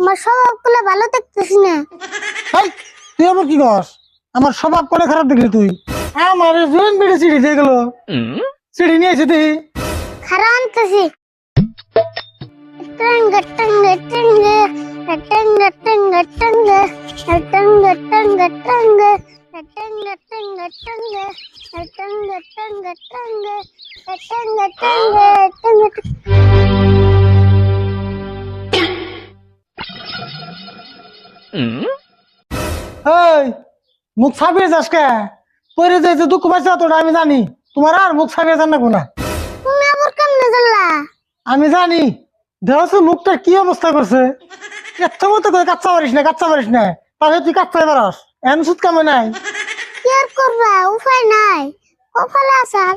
আমার স্বভাব গুলো ভালো দেখতেছি না। এই তুই আবার কি কস? আমার স্বভাব করে খারাপ দেখলি তুই? আমার জোন বেড়ে সিঁড়ি দিয়ে গেল, সিঁড়ি নিয়ে এসে তুই খারাপ আনতেছি। টঙ্গ টঙ্গ টঙ্গ টঙ্গ টঙ্গ টঙ্গ টঙ্গ টঙ্গ টঙ্গ টঙ্গ টঙ্গ টঙ্গ টঙ্গ টঙ্গ টঙ্গ টঙ্গ টঙ্গ টঙ্গ। এই মুখ ছাপিয়ে যাস কে? পরে যাইতে দুঃখ পাইছে তোটা আমি জানি। তোমার আর মুখ ছাপিয়ে যান না কোনা। তুমি আবার কেমনে জানলা? আমি জানি। দেহস মুখটার কি অবস্থা করছে। এত মতো করে কাচ্চা পারিস না, কাচ্চা পারিস না। তাহলে তুই কাচ্চাই পারস। এন সুদ কামে নাই। কি আর করবা, উপায় নাই, কপালে আসার।